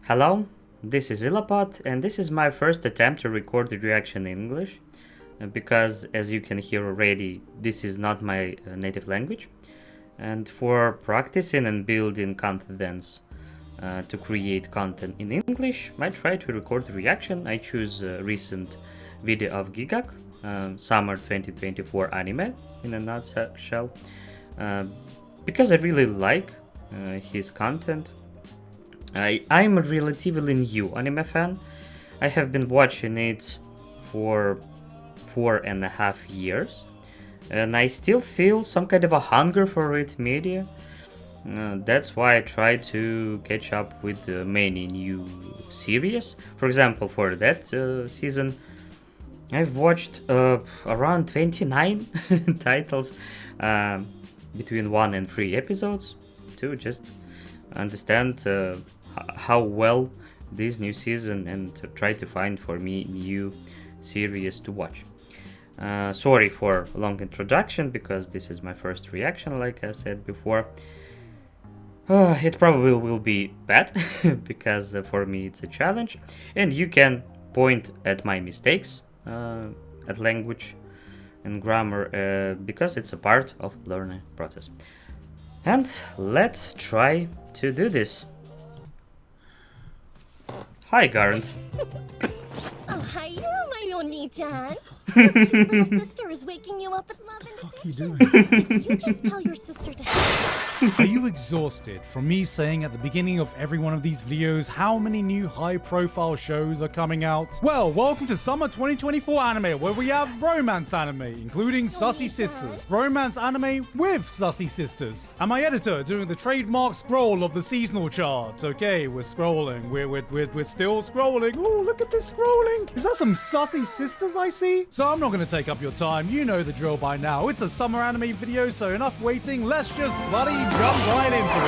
Hello, this is ILApod, and this is my first attempt to record the reaction in English, because as you can hear already, this is not my native language. And for practicing and building confidence to create content in English, I try to record the reaction. I choose a recent video of Gigguk, summer 2024 anime in a nutshell, because I really like his content. I'm a relatively new anime fan. I have been watching it for 4.5 years, and I still feel some kind of a hunger for it media. That's why I try to catch up with many new series. For example, for that season, I've watched around 29 titles between 1 and 3 episodes to just understand how well this new season and to try to find for me new series to watch. Sorry for a long introduction because this is my first reaction, like I said before. It probably will be bad because for me it's a challenge, and you can point at my mistakes at language and grammar because it's a part of learning process. And let's try to do this. Hi, Garant. Oh, hiya, my Oni-chan. Your cute little sister is waking you up at 11 What the fuck are you doing? Did you just tell your sister to... Are you exhausted from me saying at the beginning of every one of these videos how many new high-profile shows are coming out? Well, welcome to Summer 2024 Anime, where we have romance anime, including Sussy Sisters. Romance anime with Sussy Sisters. And my editor doing the trademark scroll of the seasonal chart. Okay, we're scrolling. We're still scrolling. Ooh, look at this scrolling. Is that some Sussy Sisters I see? So I'm not going to take up your time. You know the drill by now. It's a summer anime video, so enough waiting. Let's just bloody jump right into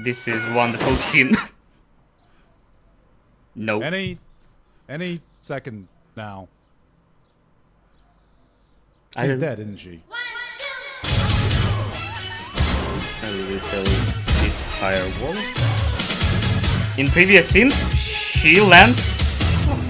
it. This is wonderful scene. No. Any second now. I She's dead, isn't she? A little bit firewall. In previous scene, she lands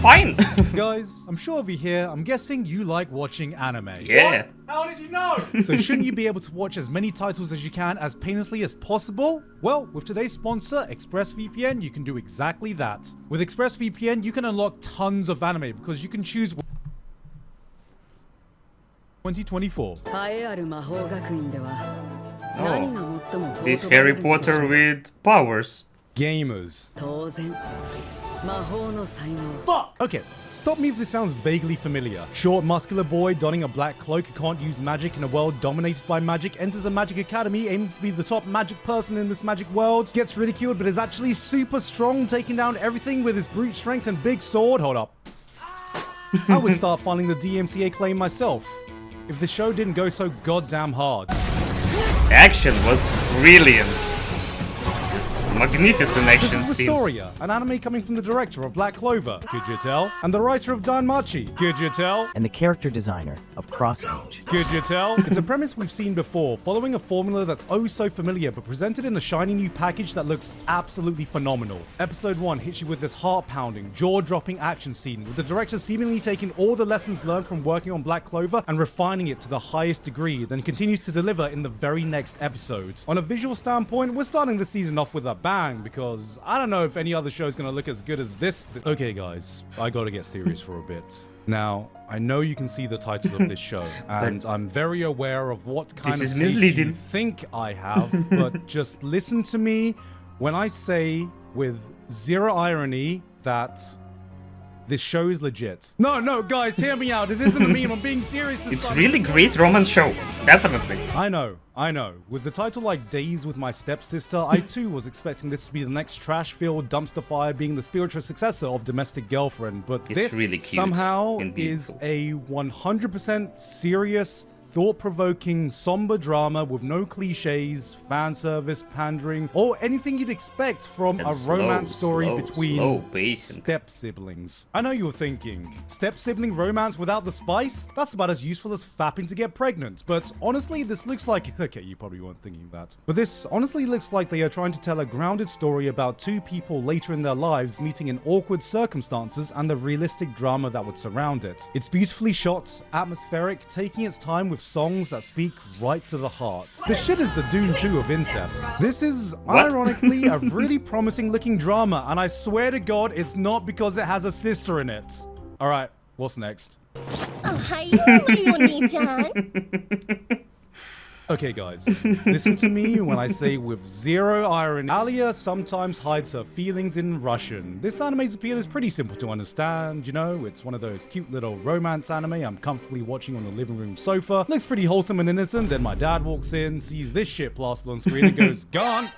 fine. Guys, I'm sure over here, I'm guessing you like watching anime. Yeah. How did you know? So shouldn't you be able to watch as many titles as you can as painlessly as possible? Well, with today's sponsor, ExpressVPN, you can do exactly that. With ExpressVPN, you can unlock tons of anime because you can choose 2024. Oh, this Harry Potter with powers. Gamers. Fuck! Okay, stop me if this sounds vaguely familiar. Short, muscular boy donning a black cloak who can't use magic in a world dominated by magic enters a magic academy aiming to be the top magic person in this magic world, gets ridiculed but is actually super strong, taking down everything with his brute strength and big sword. Hold up. I would start filing the DMCA claim myself if the show didn't go so goddamn hard. Action was brilliant. Magnificent This action is scenes. Wistoria, an anime coming from the director of Black Clover, could you tell? And the writer of Danmachi, could you tell? And the character designer of Cross Age. Could you tell? It's a premise we've seen before, following a formula that's oh so familiar, but presented in a shiny new package that looks absolutely phenomenal. Episode 1 hits you with this heart-pounding, jaw-dropping action scene, with the director seemingly taking all the lessons learned from working on Black Clover and refining it to the highest degree, then continues to deliver in the very next episode. On a visual standpoint, we're starting the season off with a bang, because I don't know if any other show is going to look as good as this. Okay guys, I gotta get serious for a bit. Now, I know you can see the title of this show, and I'm very aware of what kind of This is taste misleading. you think I have, but just listen to me when I say with zero irony that this show is legit. No, guys, hear me out. It isn't a meme. I'm being serious this It's time. really great romance show. Definitely. I know. With the title like Days with My Stepsister, I too was expecting this to be the next trash-filled dumpster fire being the spiritual successor of Domestic Girlfriend, but It's this really cute somehow and is beautiful. a 100% serious thought-provoking, somber drama with no cliches, fan service, pandering, or anything you'd expect from a romance story between step-siblings. I know you're thinking, step-sibling romance without the spice? That's about as useful as fapping to get pregnant, but honestly, this looks like... Okay, you probably weren't thinking that. But this honestly looks like they are trying to tell a grounded story about two people later in their lives meeting in awkward circumstances and the realistic drama that would surround it. It's beautifully shot, atmospheric, taking its time with songs that speak right to the heart. This shit is the Dune 2 of incest. This is, ironically, a really promising looking drama, and I swear to God, it's not because it has a sister in it. Alright, what's next? Okay guys, listen to me when I say with zero irony. Alia sometimes hides her feelings in Russian. This anime's appeal is pretty simple to understand, you know, it's one of those cute little romance anime I'm comfortably watching on the living room sofa. Looks pretty wholesome and innocent, then my dad walks in, sees this shit plastered on screen and goes, "Gone!"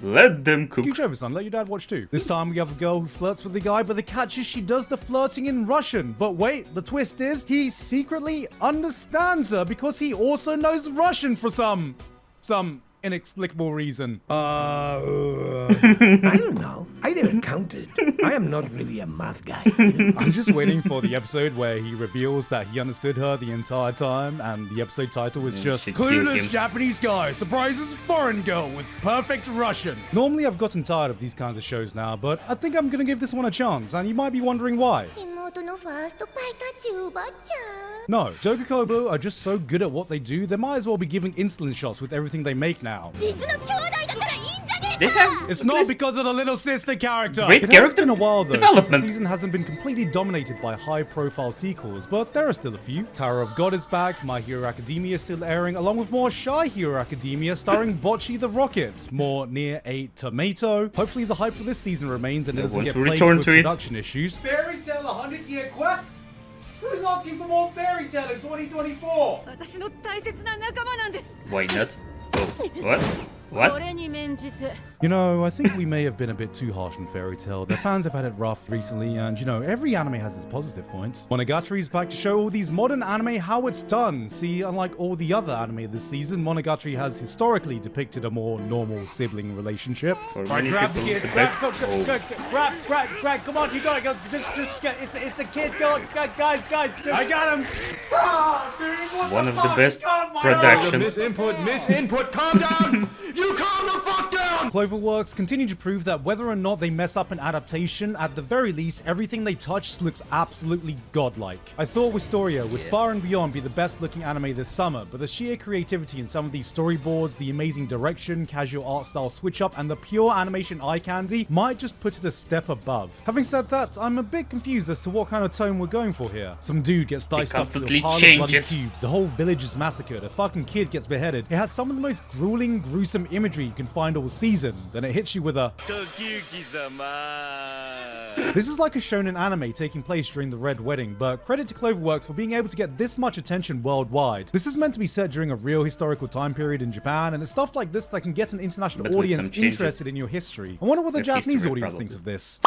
Let them cook. Scooch over, son. Let your dad watch too. This time we have a girl who flirts with the guy, but the catch is she does the flirting in Russian. But wait, the twist is he secretly understands her because he also knows Russian for some inexplicable reason. I don't know. I never counted. I am not really a math guy. I'm just waiting for the episode where he reveals that he understood her the entire time, and the episode title is just Clueless Japanese Guy Surprises Foreign Girl with Perfect Russian. Normally I've gotten tired of these kinds of shows now, but I think I'm gonna give this one a chance, and you might be wondering why. No, Tokukobo are just so good at what they do, they might as well be giving insulin shots with everything they make now. They have It's not because of the little sister character. Great It has character been a while though, development. since the season hasn't been completely dominated by high-profile sequels, but there are still a few. Tower of God is back, My Hero Academia is still airing, along with more Shy Hero Academia starring Bocchi the Rocket, more Near a Tomato. Hopefully the hype for this season remains and it doesn't get plagued with production issues. Fairy Tail 100-Year Quest? Who's asking for more Fairy Tail in 2024? Why not? Oh, what? What? You know, I think we may have been a bit too harsh on Fairy Tail. The fans have had it rough recently, and you know, every anime has its positive points. Monogatari's back to show all these modern anime how it's done. See, unlike all the other anime this season, Monogatari has historically depicted a more normal sibling relationship. For many people, the best. Grab, come on, you gotta go. Just get, it's a kid, go, guys, I got him. One of the best productions. Miss input, calm down! You calm the fuck down! Cloverworks continue to prove that whether or not they mess up an adaptation, at the very least, everything they touch looks absolutely godlike. I thought Wistoria would far and beyond be the best looking anime this summer, but the sheer creativity in some of these storyboards, the amazing direction, casual art style switch up, and the pure animation eye candy might just put it a step above. Having said that, I'm a bit confused as to what kind of tone we're going for here. Some dude gets diced up to a pile of bloody cubes, the whole village is massacred, a fucking kid gets beheaded. It has some of the most grueling, gruesome imagery you can find all season. Then it hits you with a This is like a shonen anime taking place during the Red Wedding, but credit to Cloverworks for being able to get this much attention worldwide. This is meant to be set during a real historical time period in Japan, and it's stuff like this that can get an international audience interested in your history. I wonder what the Japanese audience thinks of this.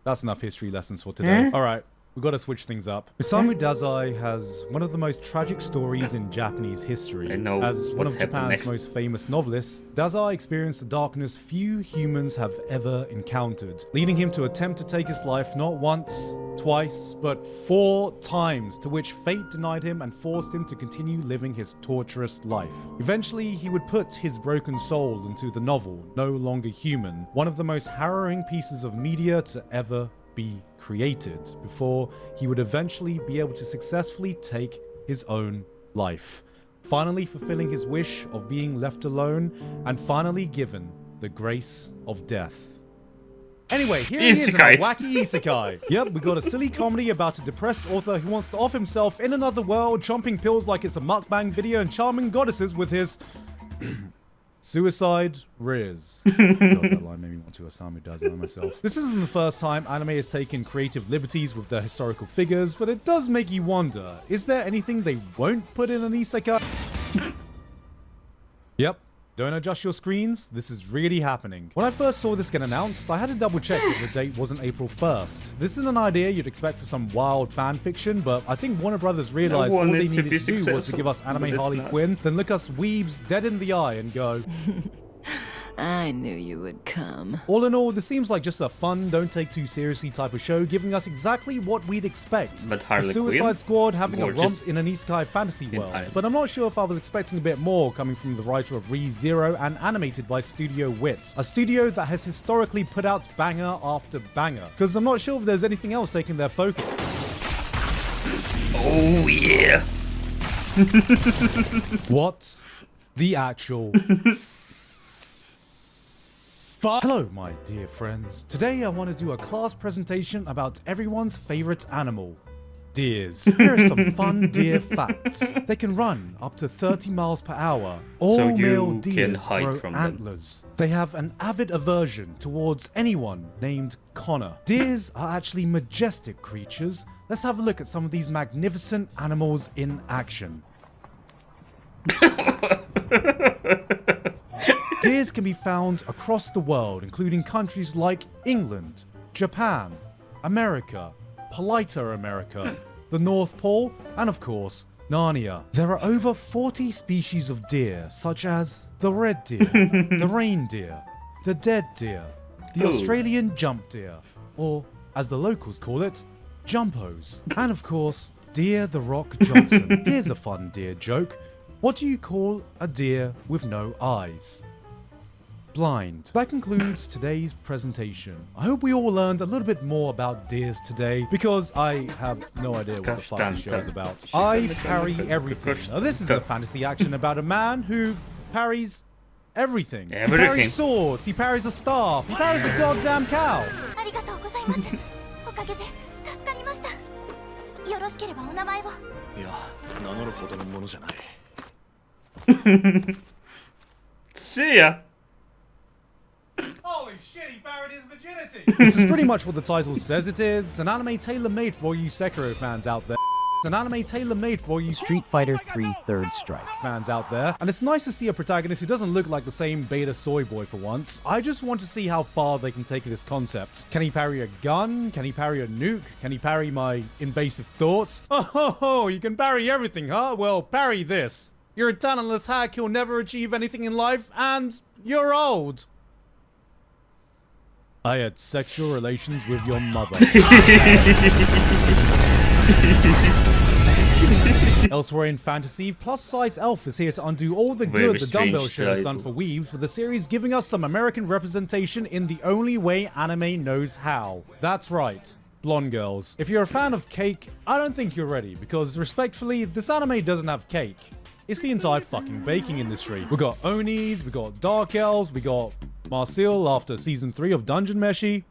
That's enough history lessons for today. Alright. We've got to switch things up. Osamu Dazai has one of the most tragic stories in Japanese history. I know As one of Japan's next. most famous novelists, Dazai experienced the darkness few humans have ever encountered, leading him to attempt to take his life not once, twice, but 4 times, to which fate denied him and forced him to continue living his torturous life. Eventually, he would put his broken soul into the novel, No Longer Human, one of the most harrowing pieces of media to ever be created, before he would eventually be able to successfully take his own life, finally fulfilling his wish of being left alone and finally given the grace of death. Anyway, here he is in a wacky isekai. Yep, we got a silly comedy about a depressed author who wants to off himself in another world, chomping pills like it's a mukbang video and charming goddesses with his suicide Riz. God, that line made me want to Osamu Dazai myself. This isn't the first time anime has taken creative liberties with their historical figures, but it does make you wonder, is there anything they won't put in an isekai? Yep. Don't adjust your screens, this is really happening. When I first saw this get announced, I had to double check that the date wasn't April 1st. This is an idea you'd expect for some wild fan fiction, but I think Warner Brothers realized all they needed to do was to give us anime Harley Quinn, then look us weebs dead in the eye and go, I knew you would come. all in all, this seems like just a fun, don't take too seriously type of show, giving us exactly what we'd expect. But Harley a Suicide Quinn? Squad having a Gorgeous. romp in an isekai fantasy world. Iron. But I'm not sure if I was expecting a bit more coming from the writer of Re:Zero and animated by Studio Wit, a studio that has historically put out banger after banger. Because I'm not sure if there's anything else taking their focus. Oh yeah. What the actual Hello, my dear friends. Today I want to do a class presentation about everyone's favorite animal, deers. Here are some fun deer facts. They can run up to 30 miles per hour. All So you male can deers hide grow from them. antlers. They have an avid aversion towards anyone named Connor. Deers are actually majestic creatures. Let's have a look at some of these magnificent animals in action. Deers can be found across the world, including countries like England, Japan, America, Politer America, the North Pole, and of course, Narnia. There are over 40 species of deer, such as the red deer, the reindeer, the dead deer, the Ooh. Australian jump deer, or as the locals call it, jumpos. And of course, Deer the Rock Johnson. Here's a fun deer joke. What do you call a deer with no eyes? Blind. That concludes today's presentation. I hope we all learned a little bit more about deers today, because I have no idea what the fuck this show is about. I parry everything. Now this is a fantasy action about a man who parries everything. He Everything. parries swords, he parries a staff, he parries a goddamn cow. ありがとうございます。おかげで助かりました。よろしければお名前を。いや、名乗るほどのものじゃない。 See ya. Holy shit, he parried his virginity! This is pretty much what the title says it is. An anime tailor-made for all you Sekiro fans out there. An anime tailor-made for all you Street Fighter 3 Third Strike. fans out there. And it's nice to see a protagonist who doesn't look like the same beta soy boy for once. I just want to see how far they can take this concept. Can he parry a gun? Can he parry a nuke? Can he parry my invasive thoughts? Oh, ho, ho, you can parry everything, huh? Well, parry this. You're a talentless hack who'll never achieve anything in life, and you're old. I had sexual relations with your mother. Elsewhere in fantasy, plus-size elf is here to undo all the Very good the Dumbbell strange Show has done title. for weebs, with the series giving us some American representation in the only way anime knows how. That's right. Blonde girls. If you're a fan of cake, I don't think you're ready, because respectfully, this anime doesn't have cake. It's the entire fucking baking industry. We got Onis, we got Dark Elves, we got Marcel after season 3 of Dungeon Meshi.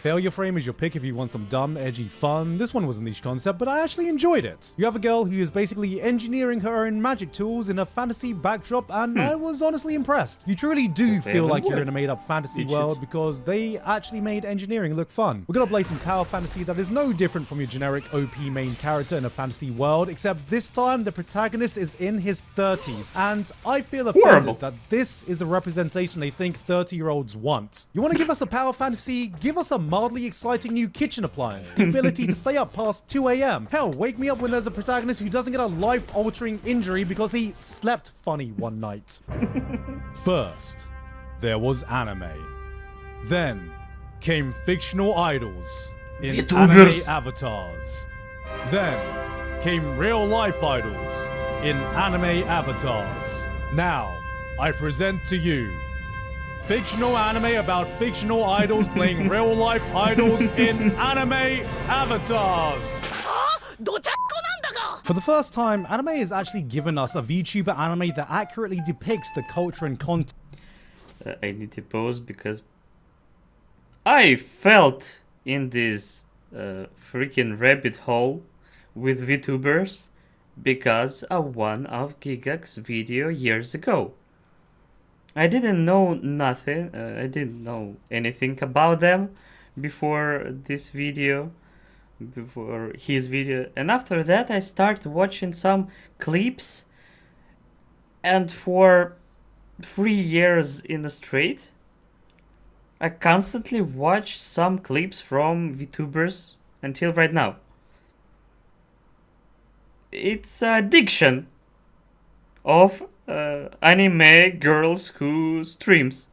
Failure Frame is your pick if you want some dumb, edgy fun. This one was a niche concept, but I actually enjoyed it. You have a girl who is basically engineering her own magic tools in a fantasy backdrop, and I was honestly impressed. You truly do feel like you're in a made-up fantasy world, because they actually made engineering look fun. We're gonna play some power fantasy that is no different from your generic OP main character in a fantasy world, except this time the protagonist is in his 30s, and I feel Horrible. offended that this is a representation they think 30-year-olds want. You want to give us a power fantasy? Give us a mildly exciting new kitchen appliance, the ability to stay up past 2 a.m. Hell, wake me up when there's a protagonist who doesn't get a life-altering injury because he slept funny one night. First, there was anime. Then came fictional idols in anime VTubers. avatars. Then came real-life idols in anime avatars. Now, I present to you fictional anime about fictional idols playing real-life idols in anime avatars. For the first time, anime has actually given us a VTuber anime that accurately depicts the culture and content. I need to pause because I felt in this freaking rabbit hole with VTubers because of one of Gigguk's video years ago. I didn't know nothing, I didn't know anything about them before this video, before his video, and after that I started watching some clips, and for 3 years in a straight, I constantly watch some clips from VTubers until right now. It's addiction of anime girls who streams.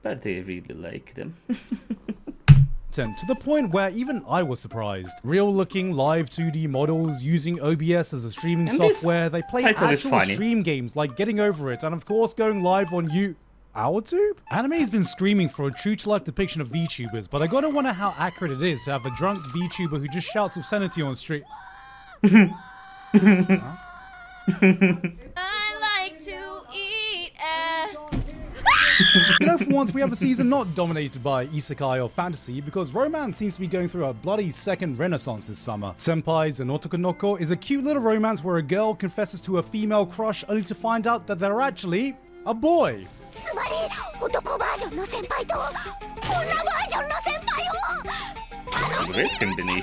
But they really like them. To the point where even I was surprised. Real-looking live 2D models using OBS as a streaming And this software. They play title is actual funny. stream games like Getting Over It, and of course going live on ILApod? Anime's been screaming for a true-to-life depiction of VTubers, but I gotta wonder how accurate it is to have a drunk VTuber who just shouts obscenity on stream. I like to eat ass. You know, for once, we have a season not dominated by isekai or fantasy, because romance seems to be going through a bloody second renaissance this summer. Senpais and Otokonoko is a cute little romance where a girl confesses to a female crush only to find out that they're actually a boy. つまり男バージョンの先輩と女バージョンの先輩を Great combination.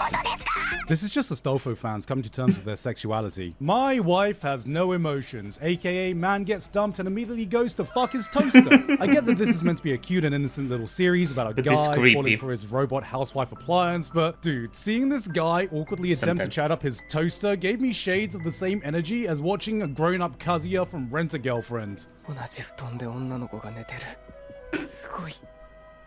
This is just Astolfo fans coming to terms with their sexuality. My wife has no emotions, aka man gets dumped and immediately goes to fuck his toaster. I get that this is meant to be a cute and innocent little series about a But it's guy creepy. falling for his robot housewife appliance, but dude, seeing this guy awkwardly attempt to Sometimes. chat up his toaster gave me shades of the same energy as watching a grown-up Kazuya from Rent-A-Girlfriend. 同じ布団で女の子が寝てる。すごい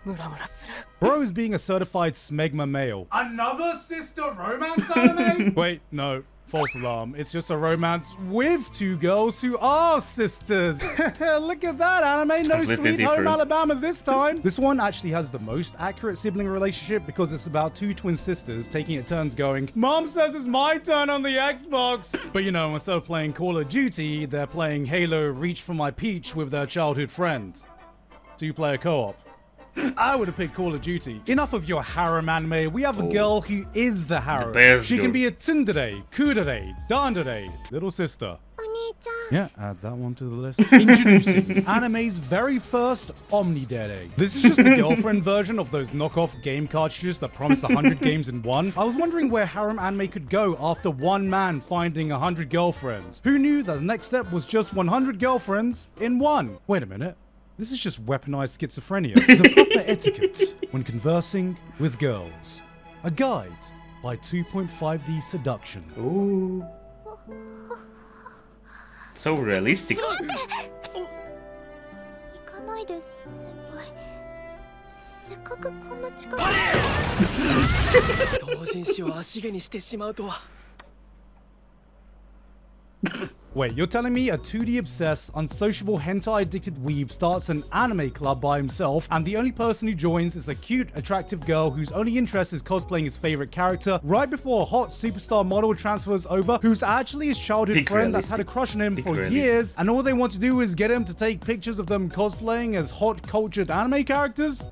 ムラムラする。 Bro is being a certified smegma male. Another sister romance anime? Wait, no. False alarm. It's just a romance with two girls who are sisters. Look at that anime. No Completely Sweet Home different. Alabama this time. This one actually has the most accurate sibling relationship because it's about two twin sisters taking it turns going, Mom says it's my turn on the Xbox. But you know, instead of playing Call of Duty, they're playing Halo Reach for My Peach with their childhood friend. Two-player co-op. I would have picked Call of Duty. Enough of your harem anime. We have a girl who is the harem. best She can girl. be a tsundere, kudere, dandere, little sister. お兄ちゃん Yeah, add that one to the list. Introducing anime's very first Omnidere. This is just the girlfriend version of those knockoff game cartridges that promise 100 games in one. I was wondering where harem anime could go after one man finding 100 girlfriends. Who knew that the next step was just 100 girlfriends in one? Wait a minute. This is just weaponized schizophrenia. The proper etiquette when conversing with girls. A guide by 2.5D seduction. Ooh. So realistic. 行かないで先輩せっかくこんな近く同人誌を足毛にしてしまうとは。 Wait, you're telling me a 2D obsessed, unsociable, hentai addicted weeb starts an anime club by himself, and the only person who joins is a cute, attractive girl whose only interest is cosplaying his favorite character, right before a hot superstar model transfers over, who's actually his childhood Big friend that's had a realistic. crush on him Big for realistic. years, and all they want to do is get him to take pictures of them cosplaying as hot, cultured anime characters?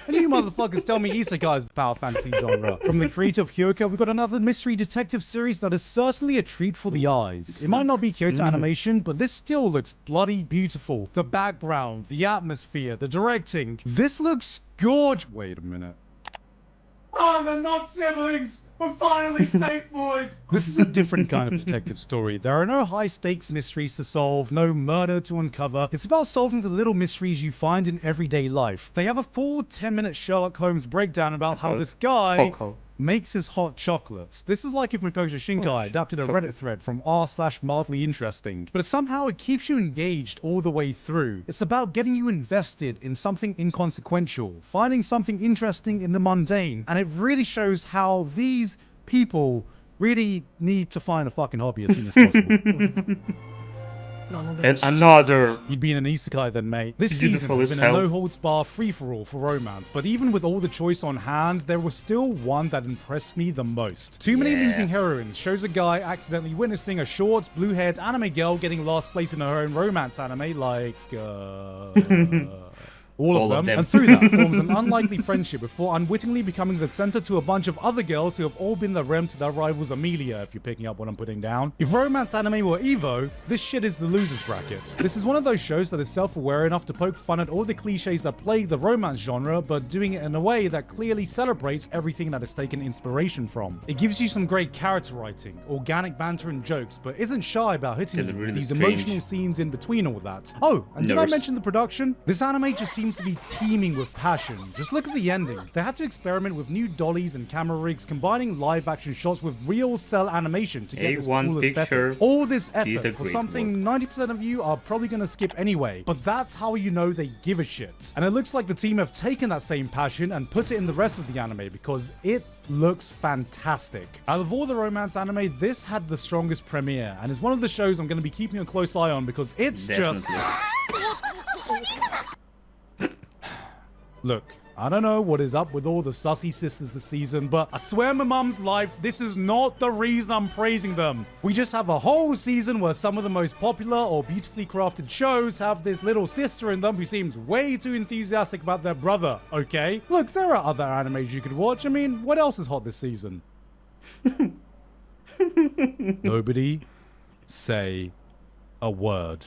And you motherfuckers tell me isekai is the power fantasy genre. From the creator of Hyuga, we've got another mystery detective series that is certainly a treat for the eyes. It might not be Kyoto animation, but this still looks bloody beautiful. The background, the atmosphere, the directing. This looks gorgeous. Wait a minute. Oh, they're not siblings! We're finally safe, boys! This is a different kind of detective story. There are no high-stakes mysteries to solve, no murder to uncover. It's about solving the little mysteries you find in everyday life. They have a full 10-minute Sherlock Holmes breakdown about how this guy makes his hot chocolates. This is like if Makoto Shinkai adapted a Reddit thread from r/mildly interesting, but somehow it keeps you engaged all the way through. It's about getting you invested in something inconsequential, finding something interesting in the mundane, and it really shows how these people really need to find a fucking hobby as soon as possible. And another. You'd be in an isekai then, mate. This Beautiful season has as been a hell. no-holds-bar free-for-all for romance, but even with all the choice on hands, there was still one that impressed me the most. Too Many Yeah. Losing Heroines shows a guy accidentally witnessing a short, blue-haired anime girl getting last place in her own romance anime, like, All of them. And through that forms an unlikely friendship before unwittingly becoming the center to a bunch of other girls who have all been the rem to their rivals Amelia, if you're picking up what I'm putting down. If romance anime were Evo, this shit is the losers bracket. This is one of those shows that is self-aware enough to poke fun at all the cliches that plague the romance genre, but doing it in a way that clearly celebrates everything that is taken inspiration from. It gives you some great character writing, organic banter and jokes, but isn't shy about hitting you with these emotional scenes in between all that. Oh, and did I mention the production? This anime just seems to be teeming with passion. Just look at the ending. They had to experiment with new dollies and camera rigs, combining live action shots with real cell animation to get this cool aesthetic. All this effort for something 90% of you are probably going to skip anyway, but that's how you know they give a shit. And it looks like the team have taken that same passion and put it in the rest of the anime because it looks fantastic. Out of all the romance anime, this had the strongest premiere and is one of the shows I'm going to be keeping a close eye on because it's just... Look, I don't know what is up with all the sussy sisters this season, but I swear my mum's life, this is not the reason I'm praising them. We just have a whole season where some of the most popular or beautifully crafted shows have this little sister in them who seems way too enthusiastic about their brother, okay? Look, there are other animes you could watch. I mean, what else is hot this season? Nobody say a word.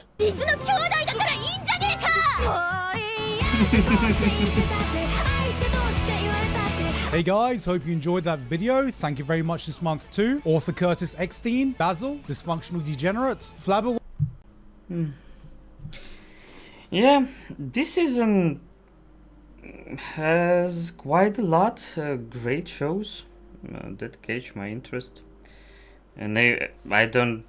Hey guys, hope you enjoyed that video. Thank you very much this month to Author Curtis Eckstein, Basil, Dysfunctional Degenerate, Flabber. Yeah, this season has quite a lot great shows that catch my interest. And I don't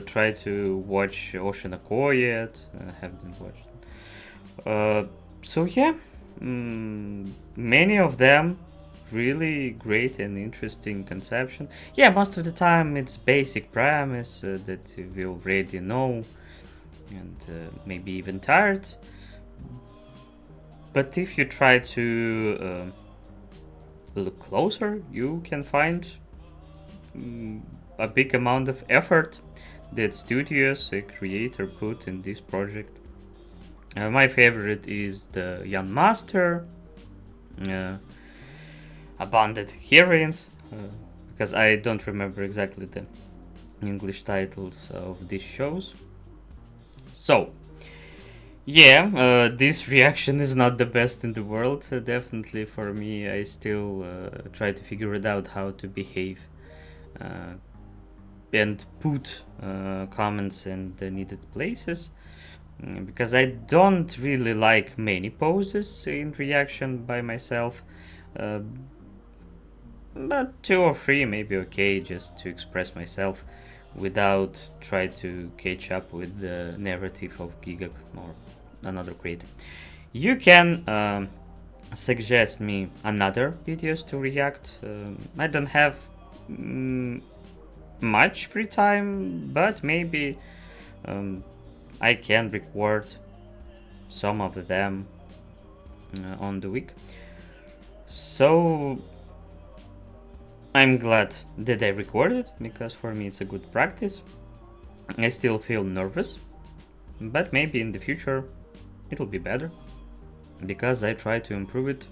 try to watch Ocean Accord yet. I haven't watched it. So yeah, many of them really great and interesting conception. Yeah, most of the time it's basic premise that we already know and maybe even tired. But if you try to look closer, you can find a big amount of effort that studios, a creator, put in this project. My favorite is the Young Master, Abandoned Heroines, because I don't remember exactly the English titles of these shows. So, yeah, this reaction is not the best in the world, definitely for me. I still try to figure it out how to behave and put comments in the needed places. Because I don't really like many poses in reaction by myself, but 2 or 3 may be okay just to express myself without try to catch up with the narrative of Gigguk or another creator. You can suggest me another videos to react. I don't have much free time, but maybe I can record some of them on the week. So I'm glad that I recorded, because for me it's a good practice. I still feel nervous, but maybe in the future it'll be better, because I try to improve it,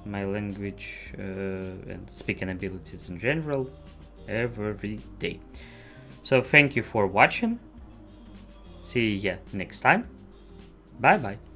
my language and speaking abilities in general, every day. So thank you for watching. See ya next time. Bye bye.